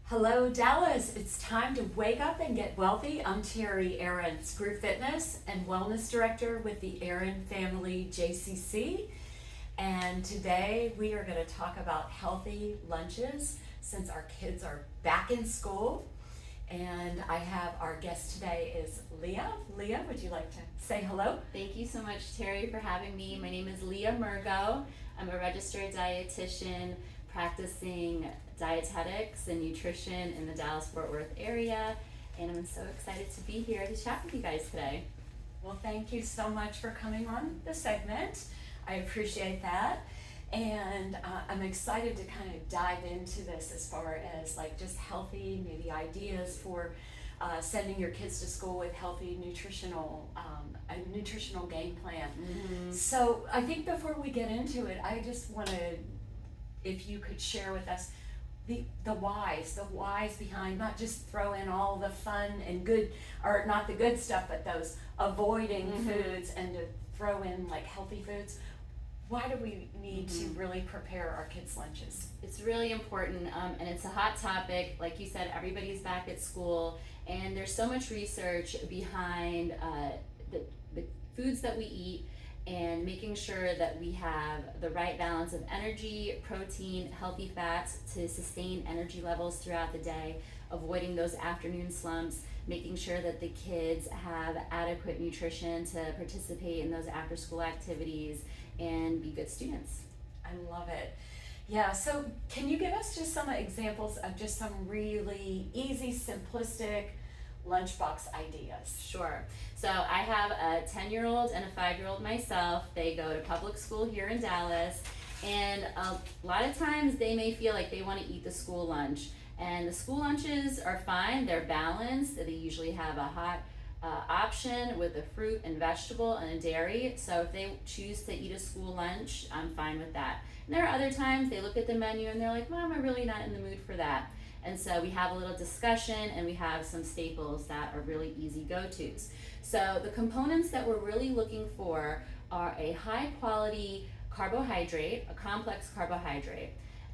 Hello, Dallas. It's time to wake up and get wealthy. I'm Terry Aarons, Group Fitness and Wellness Director with the Aaron Family JCC. And today we are going to talk about healthy lunches since our kids are back in school. And I have our guest today is Leah. Leah, would you like to say hello? Thank you so much, Terry, for having me. My name is Leah Murgo. I'm a registered dietitian practicing dietetics and nutrition in the Dallas-Fort Worth area, and I'm so excited to be here to chat with you guys today. Well, thank you so much for coming on the segment. I appreciate that. And I'm excited to kind of dive into this as far as like just healthy, maybe ideas for sending your kids to school with healthy a nutritional game plan. Mm-hmm. So I think before we get into it, I just want to, if you could share with us the whys behind not just throw in all the fun and good, or not the good stuff, but those avoiding foods and to throw in like healthy foods. Why do we need to really prepare our kids' lunches? It's really important, and it's a hot topic. Like you said, everybody's back at school, and there's so much research behind the foods that we eat and making sure that we have the right balance of energy, protein, healthy fats to sustain energy levels throughout the day, avoiding those afternoon slumps, making sure that the kids have adequate nutrition to participate in those after-school activities and be good students. I love it. Yeah, so can you give us just some examples of just some really easy, simplistic lunchbox ideas? Sure. So I have a 10-year-old and a 5-year-old myself. They go to public school here in Dallas, and a lot of times they may feel like they want to eat the school lunch. And the school lunches are fine, they're balanced. They usually have a hot option with a fruit and vegetable and a dairy. So if they choose to eat a school lunch, I'm fine with that. And there are other times they look at the menu and they're like, Mom, I'm really not in the mood for that. And so we have a little discussion and we have some staples that are really easy go-tos. So the components that we're really looking for are a high quality carbohydrate, a complex carbohydrate,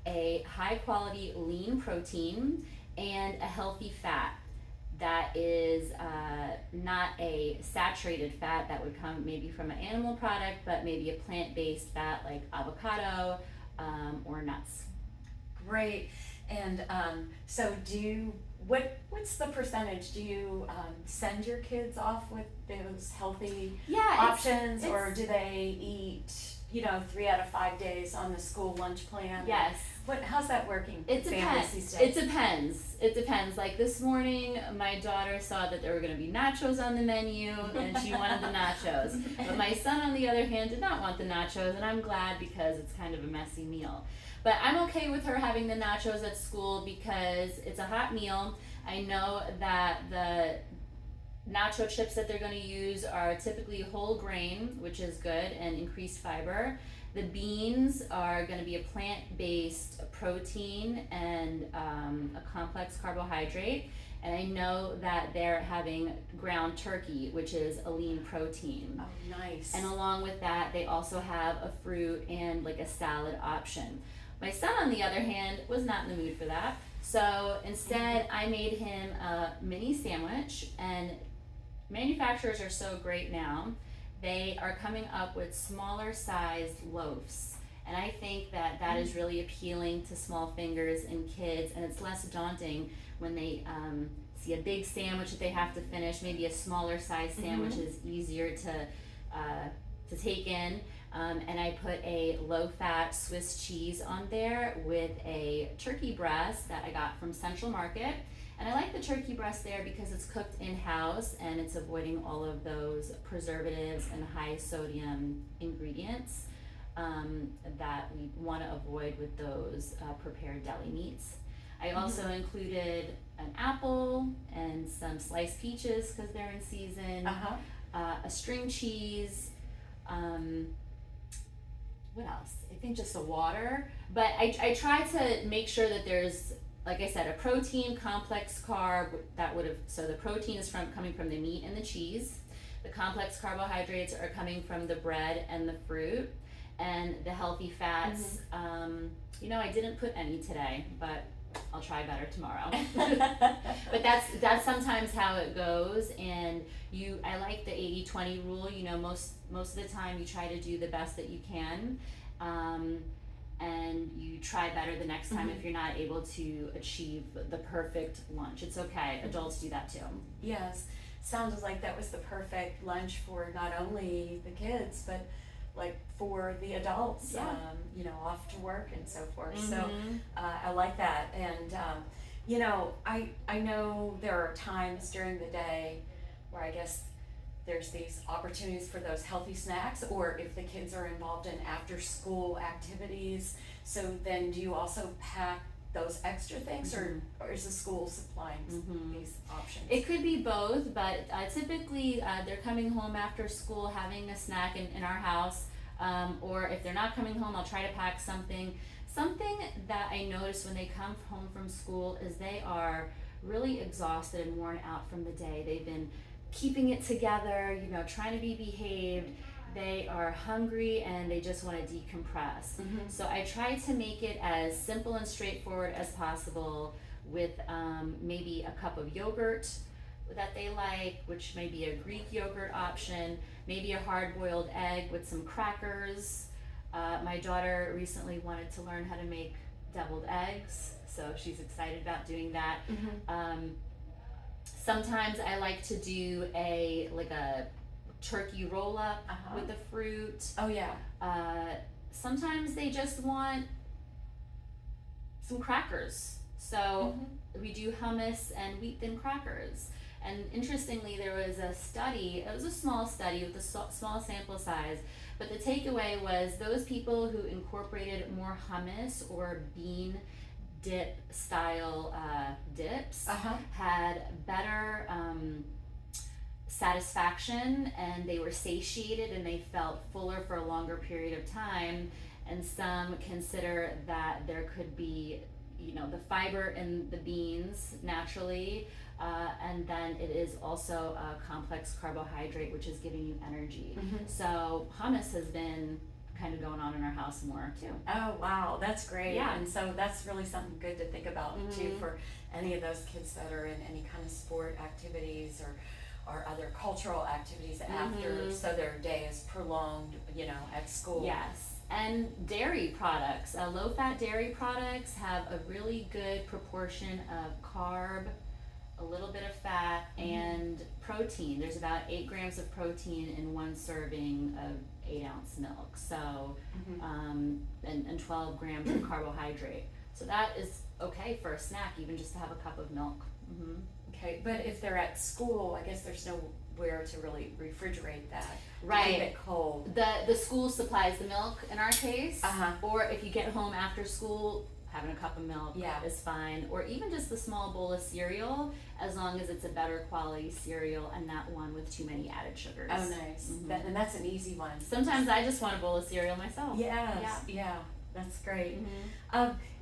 a high quality lean protein, and a healthy fat that is not a saturated fat that would come maybe from an animal product, but maybe a plant-based fat like avocado or nuts. Great. And so what's the percentage? Do you send your kids off with those healthy options, or do they eat 3 out of 5 days on the school lunch plan? Yes. How's that working? It depends. It depends. Like this morning, my daughter saw that there were going to be nachos on the menu, and she wanted the nachos. But my son, on the other hand, did not want the nachos, and I'm glad because it's kind of a messy meal. But I'm okay with her having the nachos at school because it's a hot meal. I know that the nacho chips that they're going to use are typically whole grain, which is good, and increased fiber. The beans are going to be a plant-based protein and a complex carbohydrate. And I know that they're having ground turkey, which is a lean protein. Oh, nice. And along with that, they also have a fruit and like a salad option. My son, on the other hand, was not in the mood for that. So instead, I made him a mini sandwich, and manufacturers are so great now. They are coming up with smaller sized loaves. And I think that that is really appealing to small fingers and kids, and it's less daunting when they see a big sandwich that they have to finish. Maybe a smaller size sandwich is easier to take in. And I put a low-fat Swiss cheese on there with a turkey breast that I got from Central Market. And I like the turkey breast there because it's cooked in-house and it's avoiding all of those preservatives and high sodium ingredients that we want to avoid with those prepared deli meats. I also included an apple and some sliced peaches because they're in season, a string cheese, what else? I think just the water. But I try to make sure that there's, like I said, a protein, complex carb that would have, so the protein is coming from the meat and the cheese. The complex carbohydrates are coming from the bread and the fruit. And the healthy fats, I didn't put any today, but I'll try better tomorrow. But that's sometimes how it goes. And I like the 80-20 rule. You know, most of the time you try to do the best that you can, and you try better the next time if you're not able to achieve the perfect lunch. It's okay. Adults do that too. Yes, sounded like that was the perfect lunch for not only the kids, but like for the adults, Yeah. you know, off to work and so forth. So I like that. And, you know, I know there are times during the day where I guess there's these opportunities for those healthy snacks, or if the kids are involved in after school activities. So then do you also pack those extra things, or is the school supplying these options? It could be both, but typically they're coming home after school having a snack in our house, or if they're not coming home, I'll try to pack something. Something that I notice when they come home from school is they are really exhausted and worn out from the day. They've been keeping it together, you know, trying to be behaved. They are hungry and they just want to decompress. So I try to make it as simple and straightforward as possible with maybe a cup of yogurt that they like, which may be a Greek yogurt option, maybe a hard-boiled egg with some crackers. My daughter recently wanted to learn how to make deviled eggs, so she's excited about doing that. Sometimes I like to do a turkey roll up with the fruit. Oh yeah. Sometimes they just want some crackers. So we do hummus and wheat thin crackers. And interestingly, there was a study, it was a small study with a small sample size, but the takeaway was those people who incorporated more hummus or bean dip style dips had better satisfaction, and they were satiated and they felt fuller for a longer period of time. And some consider that there could be, you know, the fiber in the beans naturally, and then it is also a complex carbohydrate which is giving you energy. So hummus has been kind of going on in our house more too. Oh wow, that's great. Yeah. And so that's really something good to think about too for any of those kids that are in any kind of sport activities or other cultural activities after, so their day is prolonged, you know, at school. Yes. And dairy products, low-fat dairy products have a really good proportion of carb, a little bit of fat, and protein. There's about 8 grams of protein in one serving of 8-ounce milk. So, and 12 grams of carbohydrate. So that is okay for a snack, even just to have a cup of milk. Okay, but if they're at school, I guess there's nowhere to really refrigerate that. Right. Keep it cold. The school supplies the milk in our case, or if you get home after school, having a cup of milk is fine, or even just a small bowl of cereal, as long as it's a better quality cereal and not one with too many added sugars. Oh, nice. And that's an easy one. Sometimes I just want a bowl of cereal myself. Yes. Yeah. That's great.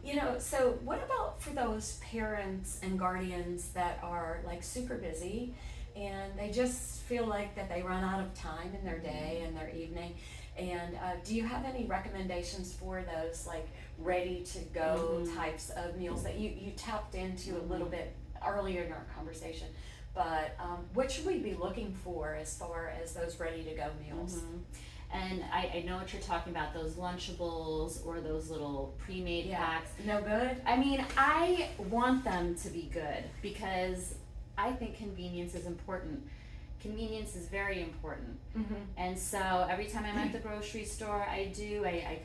You know, so what about for those parents and guardians that are like super busy and they just feel like that they run out of time in their day and their evening? And do you have any recommendations for those like ready to go types of meals that you tapped into a little bit earlier in our conversation? But what should we be looking for as far as those ready to go meals? And I know what you're talking about, those Lunchables or those little pre-made packs. No good? I mean, I want them to be good because I think convenience is important. Convenience is very important. And so every time I'm at the grocery store, I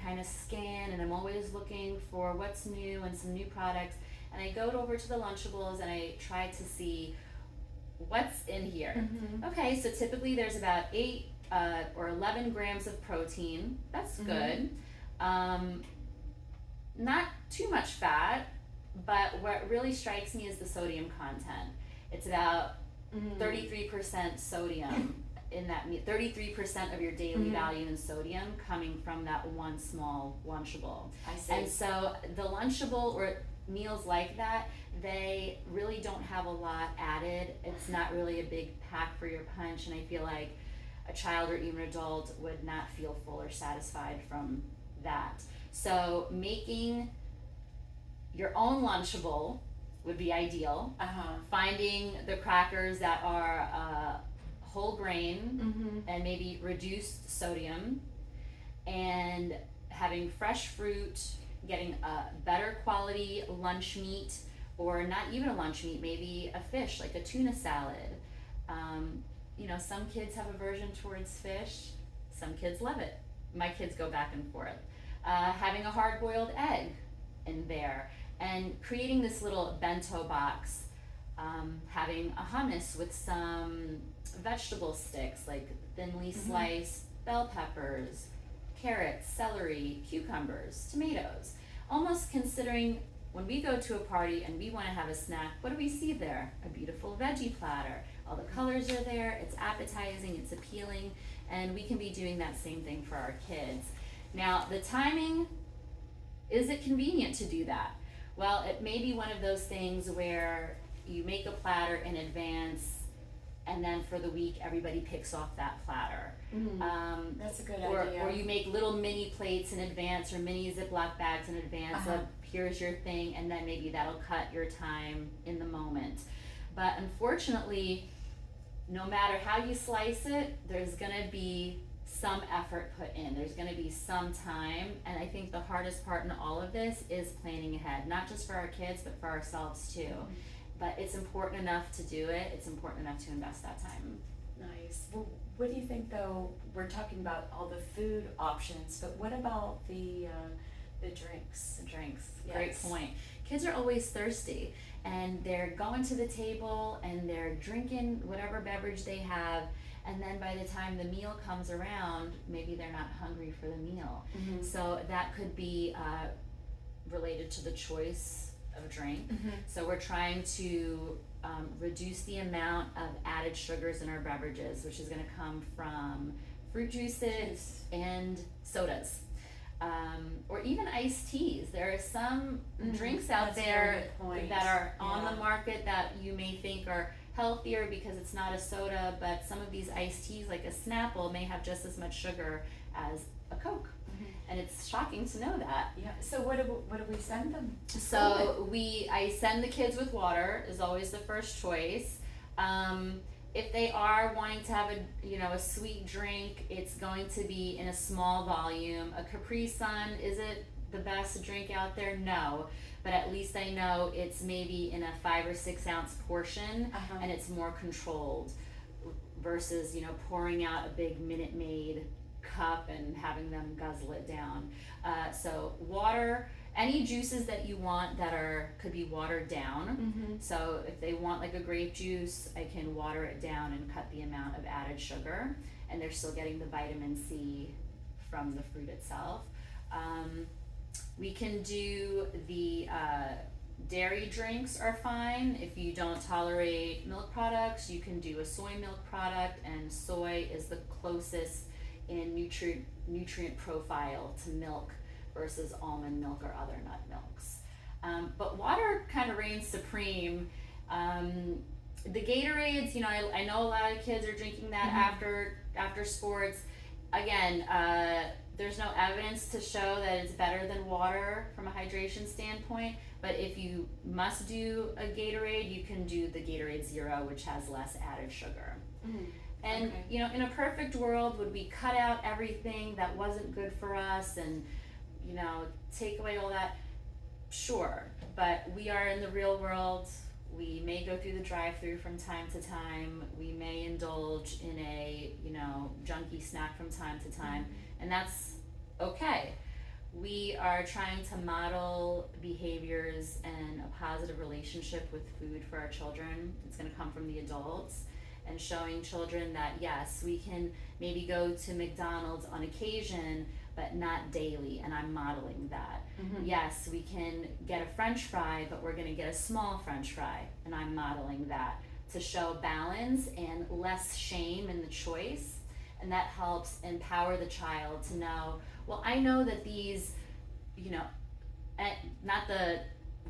kind of scan, and I'm always looking for what's new and some new products. And I go over to the Lunchables and I try to see what's in here. Okay, so typically there's about 8 or 11 grams of protein. That's good. Not too much fat, but what really strikes me is the sodium content. It's about 33% sodium in that meal. 33% of your daily value in sodium coming from that one small Lunchable. I see. And so the Lunchable or meals like that, they really don't have a lot added. It's not really a big pack for your punch, and I feel like a child or even adult would not feel full or satisfied from that. So making Your own Lunchable would be ideal. Uh-huh. Finding the crackers that are whole grain Mm-hmm. and maybe reduced sodium, and having fresh fruit, getting a better quality lunch meat, or not even a lunch meat, maybe a fish, like a tuna salad. Some kids have aversion towards fish, some kids love it. My kids go back and forth. Having a hard-boiled egg in there, and creating this little bento box, having a hummus with some vegetable sticks, like thinly sliced bell peppers, carrots, celery, cucumbers, tomatoes. Almost considering when we go to a party and we want to have a snack, what do we see there? A beautiful veggie platter. All the colors are there, it's appetizing, it's appealing, and we can be doing that same thing for our kids. Now, the timing, is it convenient to do that? Well, it may be one of those things where you make a platter in advance, and then for the week, everybody picks off that platter. Mm-hmm. That's a good idea. Or you make little mini plates in advance, or mini Ziploc bags in advance of here's your thing, and then maybe that'll cut your time in the moment. But unfortunately, no matter how you slice it, there's gonna be some effort put in. There's gonna be some time, and I think the hardest part in all of this is planning ahead, not just for our kids, but for ourselves too. But it's important enough to do it. It's important enough to invest that time. Nice. Well, what do you think though? We're talking about all the food options, but what about the drinks? The drinks, Yes. great point. Kids are always thirsty, and they're going to the table and they're drinking whatever beverage they have, and then by the time the meal comes around, maybe they're not hungry for the meal. Mm-hmm. So that could be related to the choice of drink. Mm-hmm. So we're trying to reduce the amount of added sugars in our beverages, which is going to come from fruit juices and sodas. Or even iced teas. There are some drinks out That's a there very good point. that are on Yeah. the market that you may think are healthier because it's not a soda, but some of these iced teas, like a Snapple, may have just as much sugar as a Coke. And it's shocking to know that. Yeah. So what do we send them? So I send the kids with water is always the first choice. If they are wanting to have a sweet drink, it's going to be in a small volume. A Capri Sun, is it the best drink out there? No, but at least I know it's maybe in a 5 or 6 ounce portion, and it's more controlled versus pouring out a big Minute Maid cup and having them guzzle it down. So water. Any juices that you want that could be watered down. So if they want like a grape juice, I can water it down and cut the amount of added sugar, and they're still getting the vitamin C from the fruit itself. We can do the dairy drinks are fine. If you don't tolerate milk products, you can do a soy milk product, and soy is the closest in nutrient profile to milk versus almond milk or other nut milks. But water kind of reigns supreme. The Gatorades, I know a lot of kids are drinking that after sports. Again, there's no evidence to show that it's better than water from a hydration standpoint, but if you must do a Gatorade, you can do the Gatorade Zero, which has less added sugar. And in a perfect world, would we cut out everything that wasn't good for us and take away all that? Sure, but we are in the real world. We may go through the drive-through from time to time. We may indulge in a junky snack from time to time, and that's okay. We are trying to model behaviors and a positive relationship with food for our children. It's going to come from the adults, and showing children that yes, we can maybe go to McDonald's on occasion, but not daily, and I'm modeling that. Yes, we can get a French fry, but we're gonna get a small French fry, and I'm modeling that to show balance and less shame in the choice, and that helps empower the child to know, well, I know that these, not the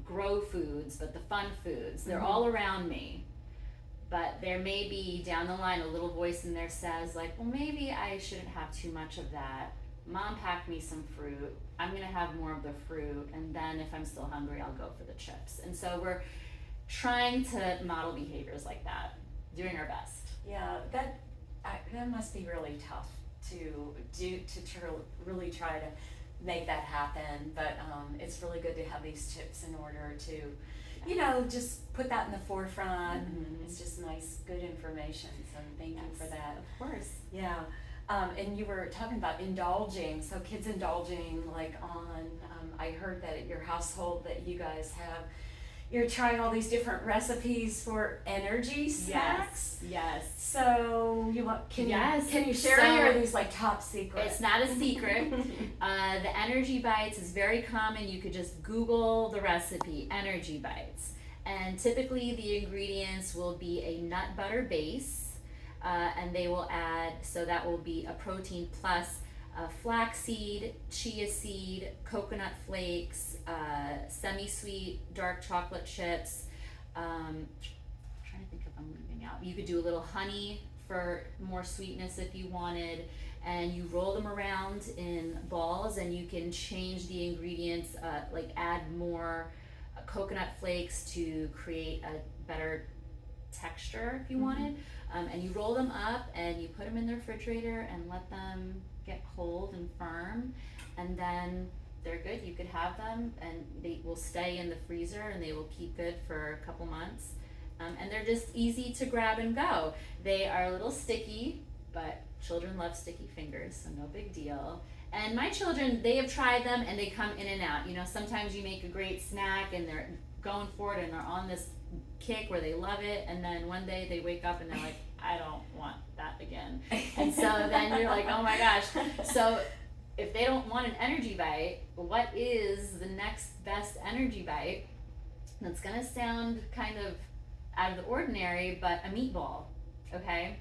grow foods, but the fun foods, they're all around me. But there may be down the line a little voice in there says like, well, maybe I shouldn't have too much of that, Mom packed me some fruit. I'm gonna have more of the fruit, and then if I'm still hungry, I'll go for the chips. And so we're trying to model behaviors like that, doing our best. Yeah, that must be really tough to do, really try to make that happen, but it's really good to have these tips in order to, just put that in the forefront. Mhm. It's just nice, good information, so thank you for that. Of course. Yeah, and you were talking about indulging, so kids indulging like on, I heard that at your household that you guys you're trying all these different recipes for energy snacks. Yes. So can you share So, any, or are these like top secret? It's not a secret. The energy bites is very common. You could just Google the recipe, energy bites. And typically the ingredients will be a nut butter base, and they will add, so that will be a protein plus flaxseed, chia seed, coconut flakes, semi-sweet dark chocolate chips. I'm trying to think if I'm leaving out. You could do a little honey for more sweetness if you wanted, and you roll them around in balls, and you can change the ingredients, like add more coconut flakes to create a better texture if you wanted. And you roll them up and you put them in the refrigerator and let them get cold and firm, and then they're good. You could have them and they will stay in the freezer and they will keep good for a couple months. And they're just easy to grab and go. They are a little sticky, but children love sticky fingers, so no big deal. And my children, they have tried them and they come in and out. Sometimes you make a great snack and they're going for it and they're on this kick where they love it, and then one day they wake up and they're like, I don't want that again. And so then you're like, oh my gosh. So if they don't want an energy bite, what is the next best energy bite? That's gonna sound kind of out of the ordinary, but a meatball, okay?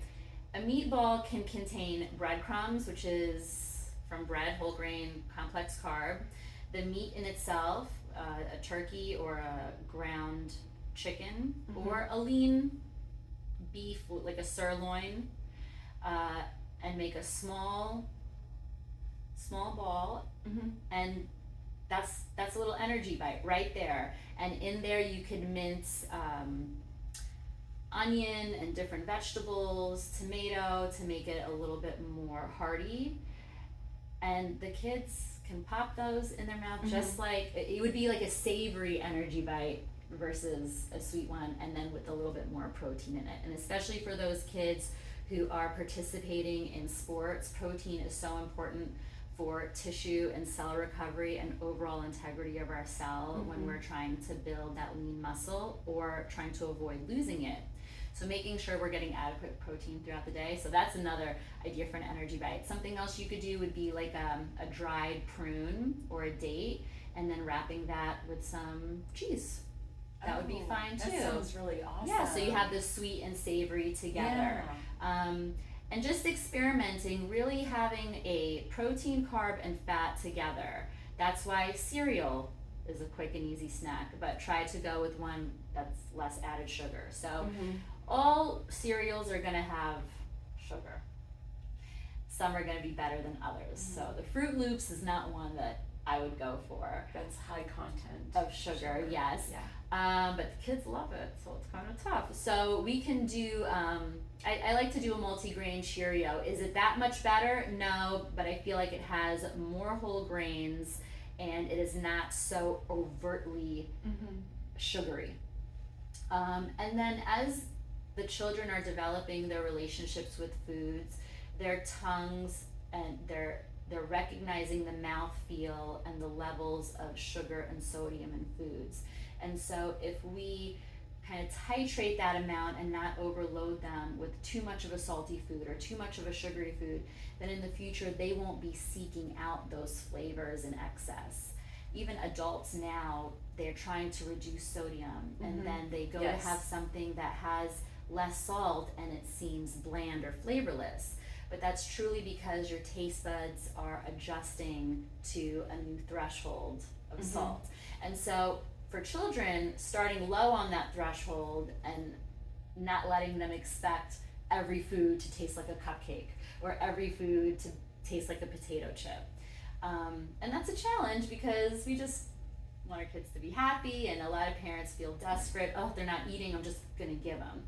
A meatball can contain breadcrumbs, which is from bread, whole grain, complex carb. The meat in itself, a turkey or a ground chicken, or a lean beef, like a sirloin, and make a small ball, and that's a little energy bite right there. And in there you can mince onion and different vegetables, tomato, to make it a little bit more hearty. And the kids can pop those in their mouth, just like it would be like a savory energy bite versus a sweet one, and then with a little bit more protein in it. And especially for those kids who are participating in sports, protein is so important for tissue and cell recovery and overall integrity of our cell when we're trying to build that lean muscle or trying to avoid losing it. So making sure we're getting adequate protein throughout the day. So that's another idea for an energy bite. Something else you could do would be like a dried prune or a date, and then wrapping that with some cheese. That would be fine too. That sounds really awesome. Yeah, so you have the sweet and savory together. Yeah. And just experimenting, really having a protein, carb, and fat together. That's why cereal is a quick and easy snack, but try to go with one that's less added sugar. So all cereals are gonna have sugar. Some are gonna be better than others. So the Fruit Loops is not one that I would go for. That's high content of sugar. Yes. Yeah. But the kids love it, so it's kind of tough. So we can do, I like to do a multigrain Cheerio. Is it that much better? No, but I feel like it has more whole grains and it is not so overtly sugary. And then as the children are developing their relationships with foods, their tongues and they're recognizing the mouthfeel and the levels of sugar and sodium in foods. And so if we kind of titrate that amount and not overload them with too much of a salty food or too much of a sugary food, then in the future they won't be seeking out those flavors in excess. Even adults now, they're trying to reduce sodium, and then they go to have something that has less salt and it seems bland or flavorless. But that's truly because your taste buds are adjusting to a new threshold of salt. And so for children, starting low on that threshold and not letting them expect every food to taste like a cupcake or every food to taste like a potato chip. And that's a challenge because we just want our kids to be happy, and a lot of parents feel desperate. Oh, they're not eating, I'm just gonna give them.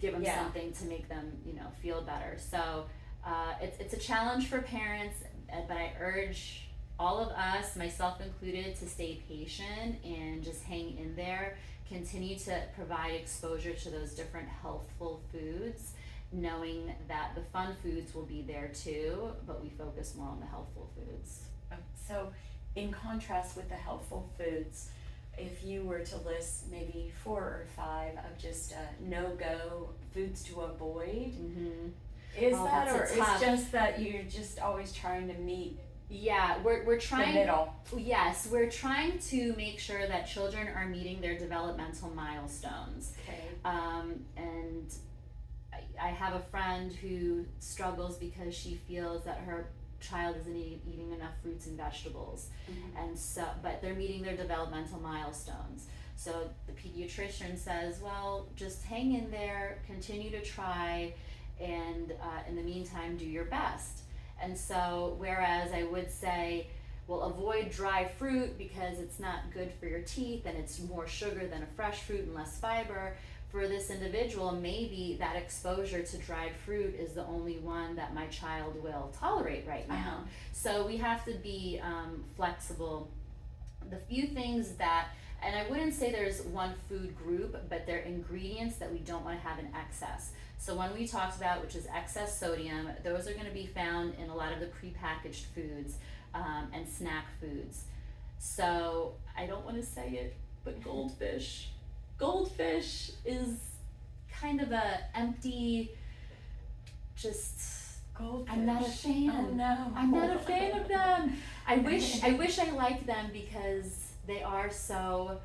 Give them something to make them, feel better. So it's a challenge for parents, but I urge all of us, myself included, to stay patient and just hang in there. Continue to provide exposure to those different healthful foods, knowing that the fun foods will be there too, but we focus more on the healthful foods. So in contrast with the healthful foods, if you were to list maybe 4 or 5 of just no-go foods to avoid, is that, or it's just that you're just always trying to meet we're trying the middle? Yes, we're trying to make sure that children are meeting their developmental milestones. Okay. And I have a friend who struggles because she feels that her child isn't eating enough fruits and vegetables, and so, but they're meeting their developmental milestones. So the pediatrician says, well, just hang in there, continue to try, and in the meantime, do your best. And so, whereas I would say, well, avoid dry fruit because it's not good for your teeth and it's more sugar than a fresh fruit and less fiber, for this individual, maybe that exposure to dried fruit is the only one that my child will tolerate right now. So we have to be flexible. The few things that, and I wouldn't say there's one food group, but they're ingredients that we don't want to have in excess. So one we talked about, which is excess sodium, those are going to be found in a lot of the prepackaged foods and snack foods. So I don't want to say it, but goldfish. Goldfish is kind of a empty, just Goldfish. I'm not a fan. Oh no. I'm not a fan of them. I wish I liked them because they are so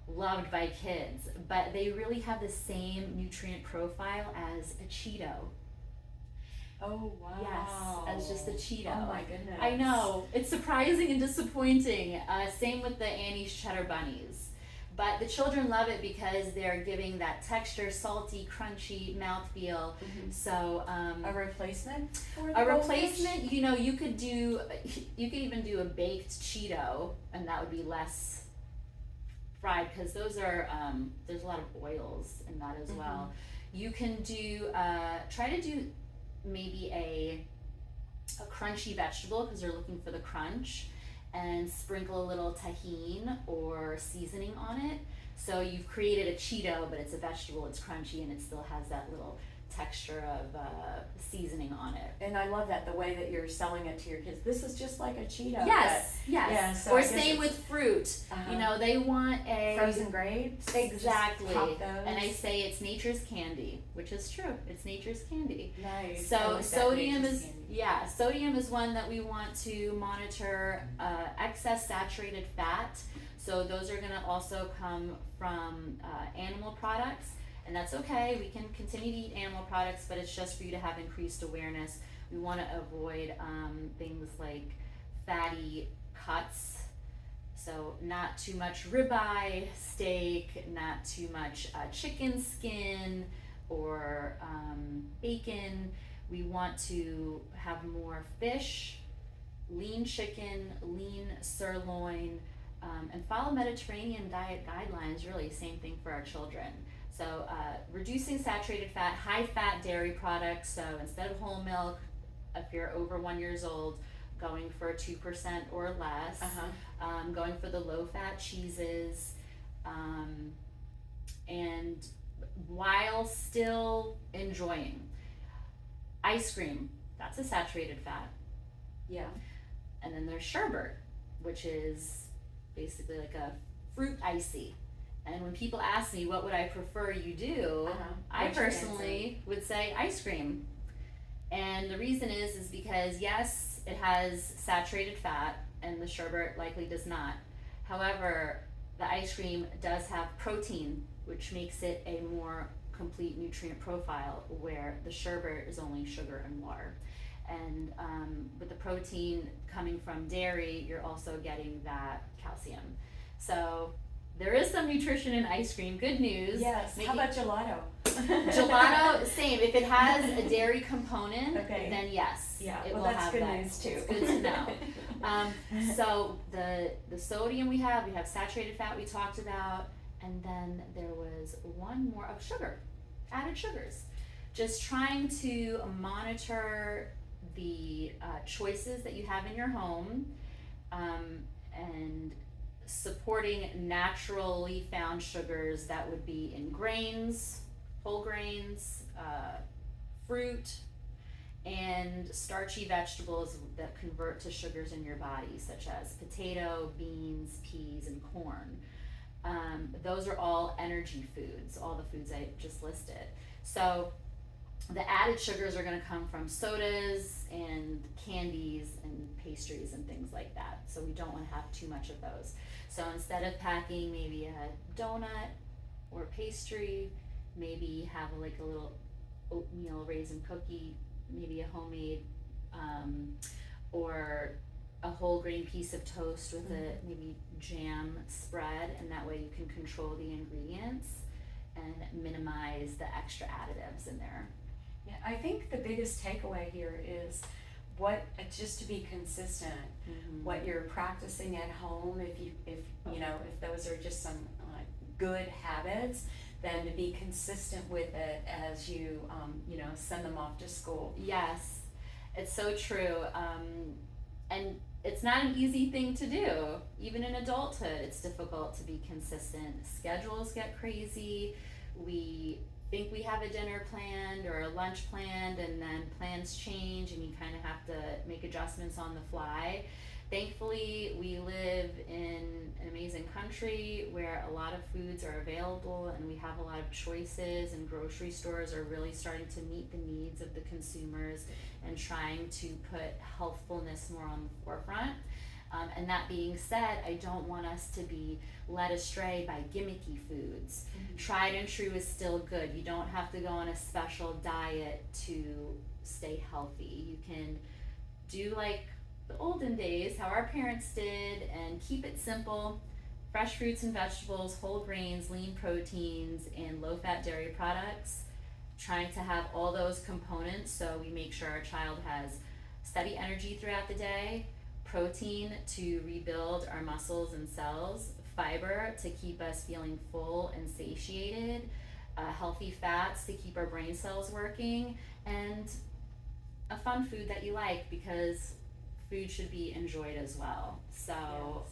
loved by kids, but they really have the same nutrient profile as a Cheeto. Oh wow. Yes, as just a Cheeto. Oh my goodness. I know, it's surprising and disappointing. Same with the Annie's Cheddar Bunnies. But the children love it because they're giving that texture, salty, crunchy mouthfeel. So a replacement for the a goldfish? replacement, you could even do a baked Cheeto, and that would be less fried because those are there's a lot of oils in that as well. You can do try to do maybe a crunchy vegetable because they're looking for the crunch, and sprinkle a little tahini or seasoning on it. So you've created a Cheeto, but it's a vegetable, it's crunchy, and it still has that little texture of seasoning on it. And I love that, the way that you're selling it to your kids. This is just like a Cheeto. Yes. Yeah, so or I guess same with fruit. They want a frozen grapes. Exactly. Just pop those. And I say it's nature's candy, which is true. It's nature's candy. Nice. So I like that, sodium nature's is candy. sodium is one that we want to monitor. Excess saturated fat. So those are going to also come from animal products. And that's okay, we can continue to eat animal products, but it's just for you to have increased awareness. We want to avoid things like fatty cuts, so not too much ribeye steak, not too much chicken skin or bacon. We want to have more fish, lean chicken, lean sirloin, and follow Mediterranean diet guidelines, really, same thing for our children. So reducing saturated fat, high fat dairy products. So instead of whole milk, if you're over 1 year old, going for 2% or less. Going for the low fat cheeses, and while still enjoying ice cream, that's a saturated fat. Yeah. And then there's sherbet, which is basically like a fruit icy. And when people ask me what would I prefer you do, I personally would say ice cream. And the reason is because yes, it has saturated fat and the sherbet likely does not. However, the ice cream does have protein, which makes it a more complete nutrient profile, where the sherbet is only sugar and water. And with the protein coming from dairy, you're also getting that calcium. So there is some nutrition in ice cream. Good news. Yes. How about gelato? Gelato, same. If it has a dairy component, Okay. then yes, Yeah, it well, will that's have good that. news, too. It's good to know. So the sodium we have saturated fat we talked about, and then there was one more of sugar, added sugars. Just trying to monitor the choices that you have in your home, and supporting naturally found sugars that would be in grains, whole grains, fruit, and starchy vegetables that convert to sugars in your body, such as potato, beans, peas, and corn. Those are all energy foods, all the foods I just listed. So the added sugars are going to come from sodas and candies and pastries and things like that. So we don't want to have too much of those. So instead of packing maybe a donut or pastry, maybe have like a little oatmeal raisin cookie, maybe a homemade, or a whole grain piece of toast with a maybe jam spread, and that way you can control the ingredients and minimize the extra additives in there. Yeah, I think the biggest takeaway here is just to be consistent, what you're practicing at home. If those are just some good habits, then to be consistent with it as you send them off to school. Yes, it's so true. And it's not an easy thing to do. Even in adulthood, it's difficult to be consistent. Schedules get crazy. We think we have a dinner planned or a lunch planned, and then plans change and you kind of have to make adjustments on the fly. Thankfully, we live in an amazing country where a lot of foods are available and we have a lot of choices, and grocery stores are really starting to meet the needs of the consumers and trying to put healthfulness more on the forefront. And that being said, I don't want us to be led astray by gimmicky foods. Tried and true is still good. You don't have to go on a special diet to stay healthy. You can do like the olden days, how our parents did, and keep it simple. Fresh fruits and vegetables, whole grains, lean proteins, and low-fat dairy products. Trying to have all those components so we make sure our child has steady energy throughout the day, protein to rebuild our muscles and cells, fiber to keep us feeling full and satiated, healthy fats to keep our brain cells working, and a fun food that you like, because food should be enjoyed as well. So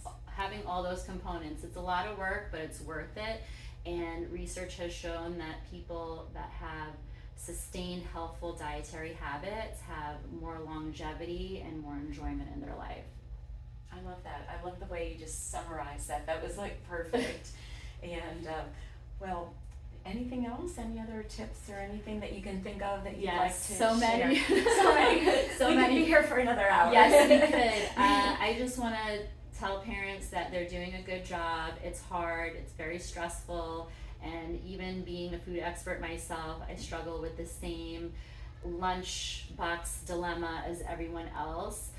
yes, having all those components, it's a lot of work, but it's worth it. And research has shown that people that have sustained healthful dietary habits have more longevity and more enjoyment in their life. I love that. I love the way you just summarized that. That was like perfect. And well, anything else? Any other tips or anything that you can think of that you'd like to so share? Many. So we could be here for another hour. Yes, we could. I just want to tell parents that they're doing a good job. It's hard. It's very stressful. And even being a food expert myself, I struggle with the same lunchbox dilemma as everyone else.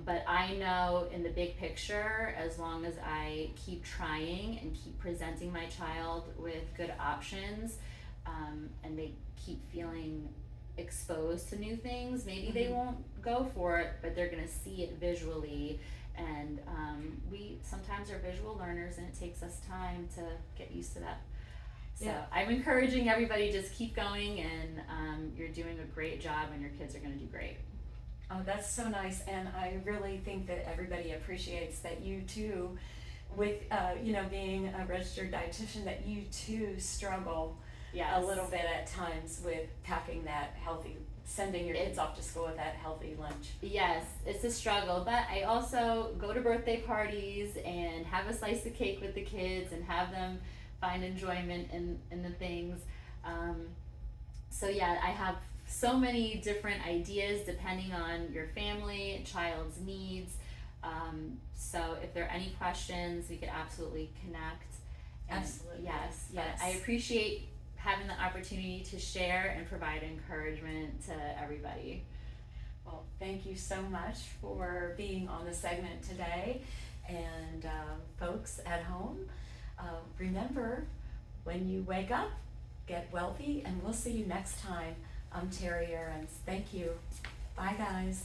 But I know in the big picture, as long as I keep trying and keep presenting my child with good options, and they keep feeling exposed to new things, maybe they won't go for it, but they're gonna see it visually. And we sometimes are visual learners, and it takes us time to get used to that. So I'm encouraging everybody, just keep going, and you're doing a great job, and your kids are gonna do great. Oh, that's so nice, and I really think that everybody appreciates that you too, with being a registered dietitian, that you too struggle a little bit at times with packing that healthy, sending your kids off to school with that healthy lunch. Yes, it's a struggle, but I also go to birthday parties and have a slice of cake with the kids and have them find enjoyment in the things. So yeah, I have so many different ideas depending on your family, child's needs. So if there are any questions, we could absolutely connect. And Absolutely. Yes. I appreciate having the opportunity to share and provide encouragement to everybody. Well, thank you so much for being on the segment today. And folks at home, remember, when you wake up, get wealthy, and we'll see you next time. I'm Terry Ahrens. Thank you. Bye, guys.